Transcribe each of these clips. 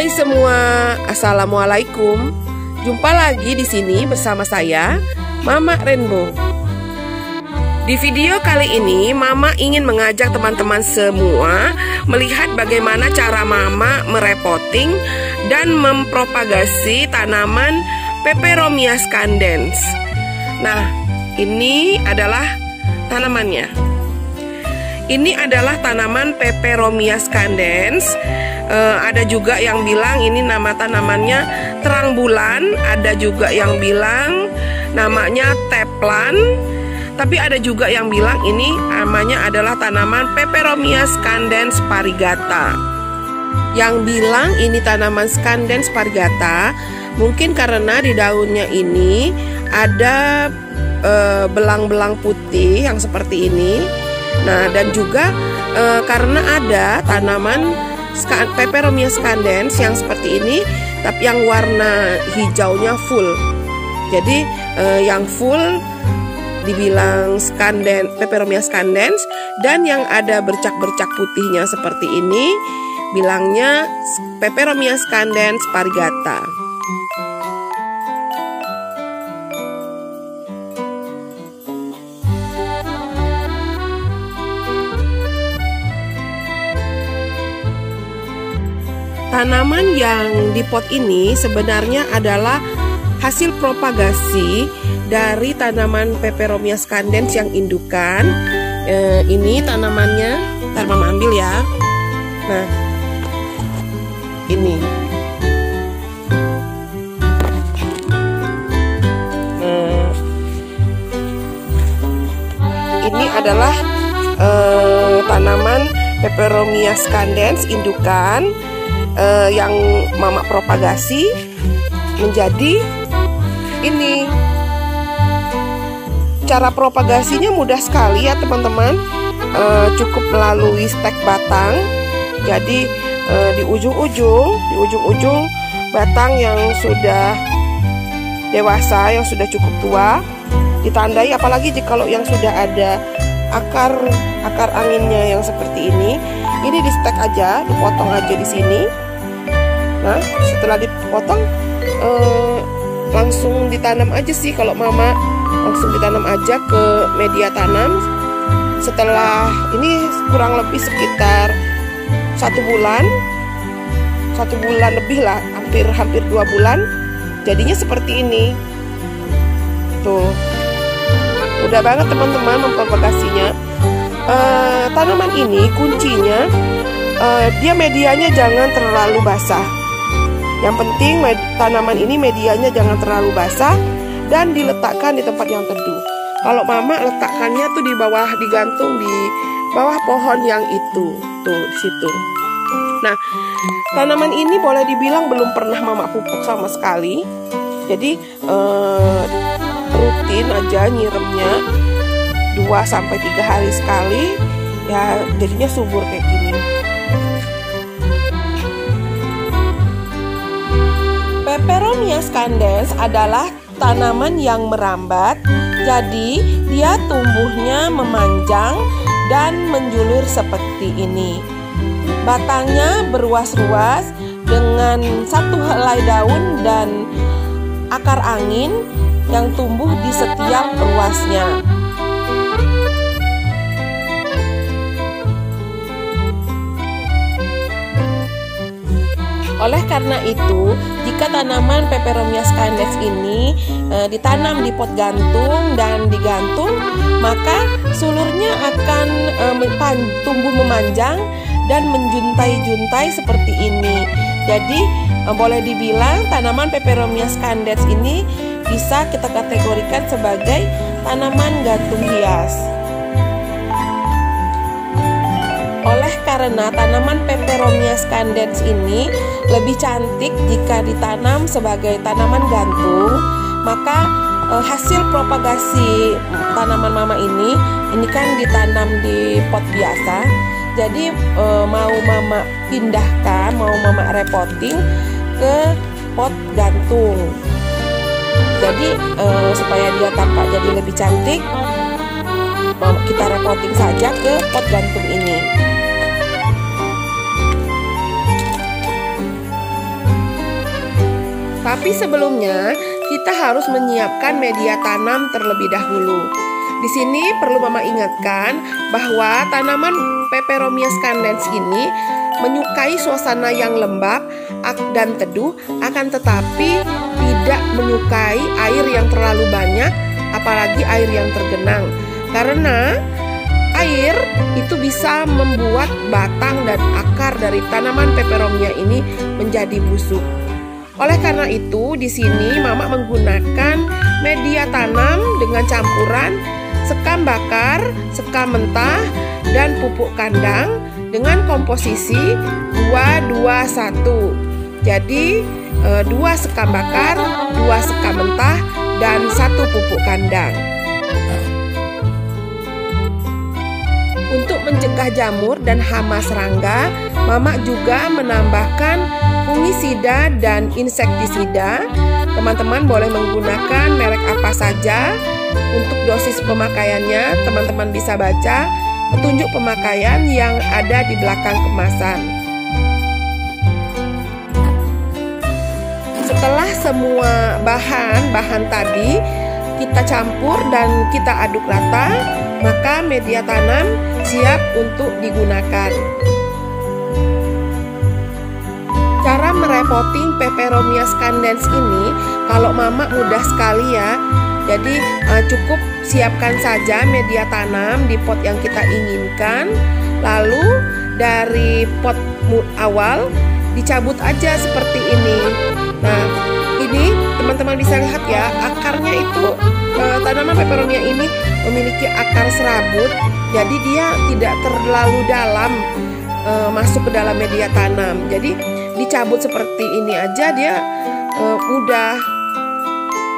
Hai semua, assalamualaikum. Jumpa lagi di sini bersama saya, Mama Rainbow. Di video kali ini, Mama ingin mengajak teman-teman semua melihat bagaimana cara Mama merepotting dan mempropagasi tanaman Peperomia scandens. Nah, ini adalah tanamannya. Ini adalah tanaman Peperomia scandens. Ada juga yang bilang ini nama tanamannya terang bulan. Ada juga yang bilang namanya teplan. Tapi ada juga yang bilang ini namanya adalah tanaman Peperomia scandens variegata. Yang bilang ini tanaman scandens variegata mungkin karena di daunnya ini ada belang-belang putih yang seperti ini. Nah, dan juga karena ada tanaman Peperomia scandens yang seperti ini, tapi yang warna hijaunya full. Jadi yang full dibilang Peperomia scandens, dan yang ada bercak-bercak putihnya seperti ini bilangnya Peperomia scandens variegata. Tanaman yang di pot ini sebenarnya adalah hasil propagasi dari tanaman Peperomia scandens yang indukan. Ini tanamannya, ntar Mama ambil ya. Nah, ini. Ini adalah tanaman Peperomia scandens indukan yang Mama propagasi menjadi ini. Cara propagasinya mudah sekali ya teman-teman. Cukup melalui stek batang. Jadi di ujung-ujung batang yang sudah dewasa, yang sudah cukup tua, ditandai. Apalagi kalau yang sudah ada akar anginnya yang seperti ini di stek aja, dipotong aja di sini. Nah, setelah dipotong langsung ditanam aja sih. Kalau Mama langsung ditanam aja ke media tanam. Setelah ini kurang lebih sekitar 1 bulan lebih lah, hampir 2 bulan, jadinya seperti ini. Tuh, mudah banget teman-teman mempropagasinya. Tanaman ini kuncinya dia medianya jangan terlalu basah. Yang penting tanaman ini medianya jangan terlalu basah dan diletakkan di tempat yang teduh. Kalau Mama letakkannya tuh digantung di bawah pohon yang itu, tuh di situ. Nah, tanaman ini boleh dibilang belum pernah Mama pupuk sama sekali. Jadi rutin aja nyiremnya 2-3 hari sekali, ya jadinya subur kayak gini. Peperomia scandens adalah tanaman yang merambat, jadi dia tumbuhnya memanjang dan menjulur seperti ini. Batangnya berruas-ruas dengan satu helai daun dan akar angin yang tumbuh di setiap ruasnya. Oleh karena itu, jika tanaman Peperomia scandens ini ditanam di pot gantung dan digantung, maka sulurnya akan tumbuh memanjang dan menjuntai-juntai seperti ini. Jadi boleh dibilang tanaman Peperomia scandens ini bisa kita kategorikan sebagai tanaman gantung hias. Oleh karena tanaman Peperomia scandens ini lebih cantik jika ditanam sebagai tanaman gantung, maka hasil propagasi tanaman Mama ini kan ditanam di pot biasa. Jadi mau Mama pindahkan, mau Mama repotting ke pot gantung. Jadi supaya dia tampak jadi lebih cantik, kita repotting saja ke pot gantung ini. Tapi sebelumnya kita harus menyiapkan media tanam terlebih dahulu. Di sini perlu Mama ingatkan bahwa tanaman Peperomia scandens ini menyukai suasana yang lembab dan teduh, akan tetapi tidak menyukai air yang terlalu banyak, apalagi air yang tergenang. Karena air itu bisa membuat batang dan akar dari tanaman Peperomia ini menjadi busuk. Oleh karena itu, di sini Mama menggunakan media tanam dengan campuran sekam bakar, sekam mentah, dan pupuk kandang dengan komposisi 2-2-1. Jadi 2 sekam bakar, 2 sekam mentah, dan 1 pupuk kandang. Untuk mencegah jamur dan hama serangga, Mama juga menambahkan fungisida dan insektisida. Teman-teman boleh menggunakan merek apa saja. Untuk dosis pemakaiannya, teman-teman bisa baca petunjuk pemakaian yang ada di belakang kemasan. Setelah semua bahan-bahan tadi kita campur dan kita aduk rata, maka media tanam siap untuk digunakan. Cara merepotting Peperomia scandens ini, kalau Mama mudah sekali ya. Jadi cukup siapkan saja media tanam di pot yang kita inginkan. Lalu dari pot awal dicabut aja seperti ini. Nah, ini teman-teman bisa lihat ya, akarnya itu tanaman Peperomia ini memiliki akar serabut. Jadi dia tidak terlalu dalam masuk ke dalam media tanam. Jadi dicabut seperti ini aja dia mudah.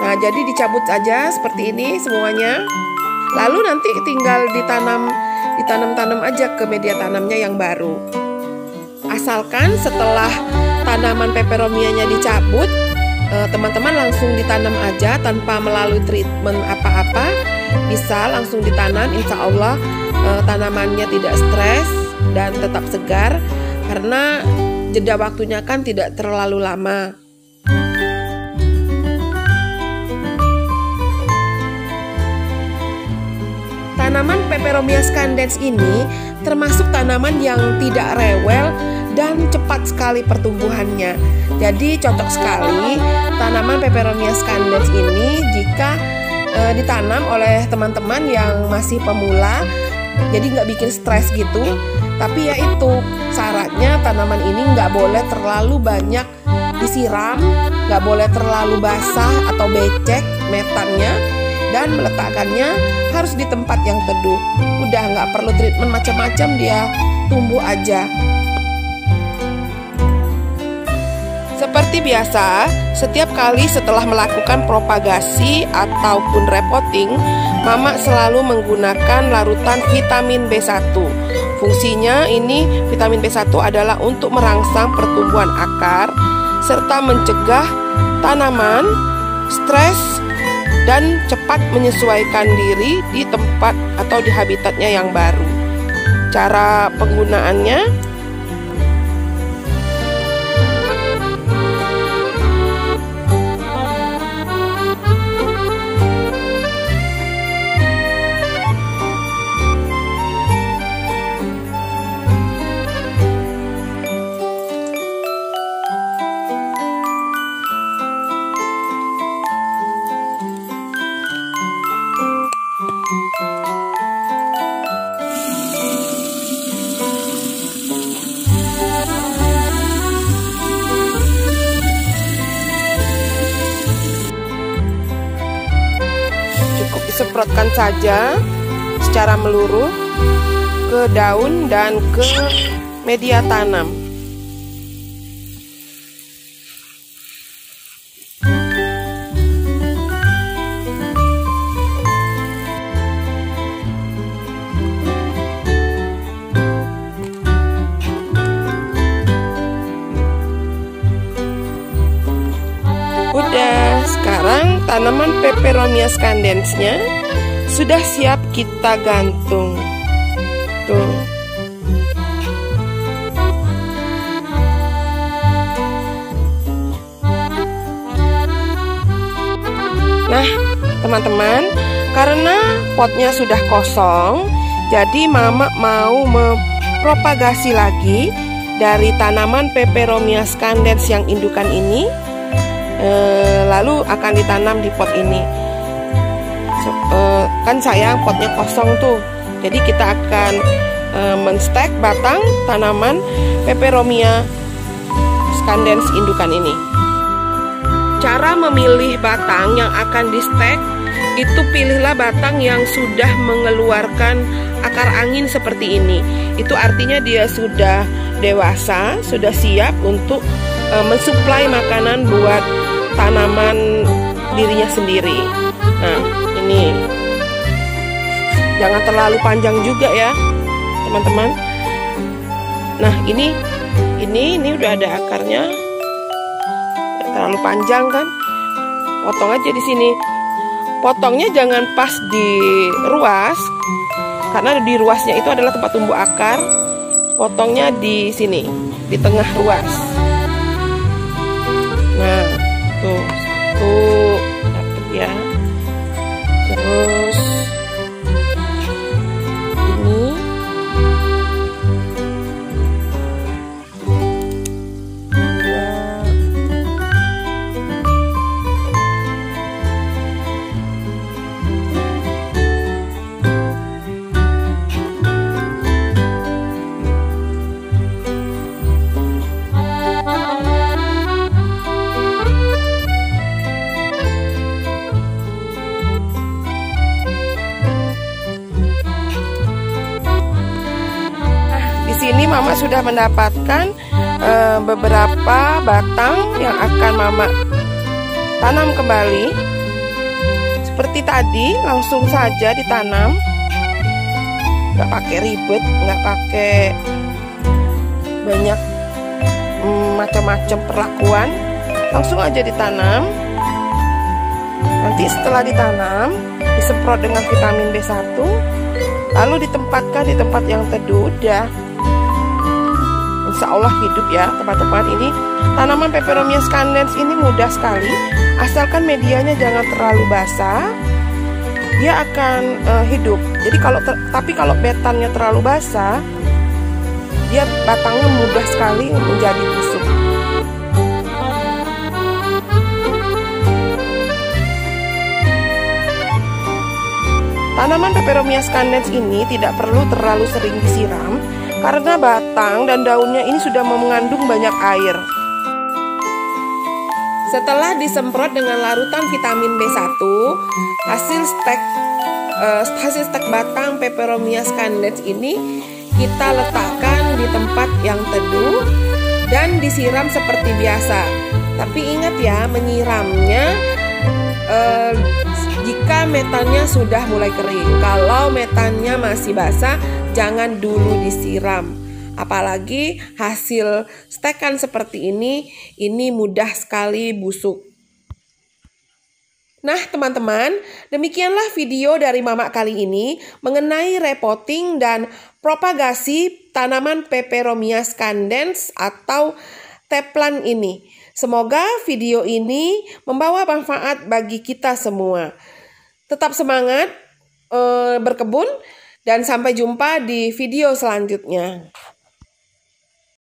Nah, jadi dicabut aja seperti ini semuanya. Lalu nanti tinggal ditanam aja ke media tanamnya yang baru. Asalkan setelah tanaman Peperomianya dicabut, teman-teman langsung ditanam aja tanpa melalui treatment apa-apa. Bisa langsung ditanam, insya Allah tanamannya tidak stres dan tetap segar. Karena jeda waktunya kan tidak terlalu lama. Tanaman Peperomia scandens ini termasuk tanaman yang tidak rewel dan cepat sekali pertumbuhannya. Jadi cocok sekali tanaman Peperomia scandens ini jika ditanam oleh teman-teman yang masih pemula. Jadi nggak bikin stres gitu. Tapi ya itu syaratnya, tanaman ini nggak boleh terlalu banyak disiram, nggak boleh terlalu basah atau becek metannya, dan meletakkannya harus di tempat yang teduh. Udah nggak perlu treatment macam-macam, dia tumbuh aja. Seperti biasa, setiap kali setelah melakukan propagasi ataupun repotting, Mama selalu menggunakan larutan vitamin B1. Fungsinya ini vitamin B1 adalah untuk merangsang pertumbuhan akar serta mencegah tanaman stres dan cepat menyesuaikan diri di tempat atau di habitatnya yang baru. Cara penggunaannya, disemprotkan saja secara meluruh ke daun dan ke media tanam. Udah, sekarang tanaman Peperomia scandensnya sudah siap kita gantung. Tuh. teman-teman, karena potnya sudah kosong, jadi Mama mau mempropagasi lagi dari tanaman Peperomia scandens yang indukan ini, lalu akan ditanam di pot ini. Kan sayang potnya kosong tuh, jadi kita akan menstek batang tanaman Peperomia scandens indukan ini. Cara memilih batang yang akan di-stek itu, pilihlah batang yang sudah mengeluarkan akar angin seperti ini. Itu artinya dia sudah dewasa, sudah siap untuk mensuplai makanan buat tanaman dirinya sendiri. Nah, ini jangan terlalu panjang juga ya, teman-teman. Nah, ini udah ada akarnya. Terlalu panjang kan? Potong aja di sini. Potongnya jangan pas di ruas, karena di ruasnya itu adalah tempat tumbuh akar. Potongnya di sini, di tengah ruas. Nah, tuh satu dapet ya. Terus ini. Sini Mama sudah mendapatkan beberapa batang yang akan Mama tanam kembali. Seperti tadi, langsung saja ditanam, nggak pakai ribet, nggak pakai banyak macam-macam perlakuan, langsung aja ditanam. Nanti setelah ditanam, disemprot dengan vitamin B1, lalu ditempatkan di tempat yang teduh. Udah, insya Allah hidup ya teman-teman. Ini tanaman Peperomia scandens ini mudah sekali, asalkan medianya jangan terlalu basah, dia akan hidup. Jadi tapi kalau betannya terlalu basah, dia batangnya mudah sekali menjadi busuk. Tanaman Peperomia scandens ini tidak perlu terlalu sering disiram, karena batang dan daunnya ini sudah mengandung banyak air. Setelah disemprot dengan larutan vitamin B1, hasil stek batang Peperomia scandens ini kita letakkan di tempat yang teduh dan disiram seperti biasa. Tapi ingat ya, menyiramnya jika metannya sudah mulai kering. Kalau metannya masih basah, jangan dulu disiram. Apalagi hasil stekan seperti ini mudah sekali busuk. Nah teman-teman, demikianlah video dari Mama kali ini mengenai repotting dan propagasi tanaman Peperomia scandens atau teplan ini. Semoga video ini membawa manfaat bagi kita semua. Tetap semangat berkebun dan sampai jumpa di video selanjutnya.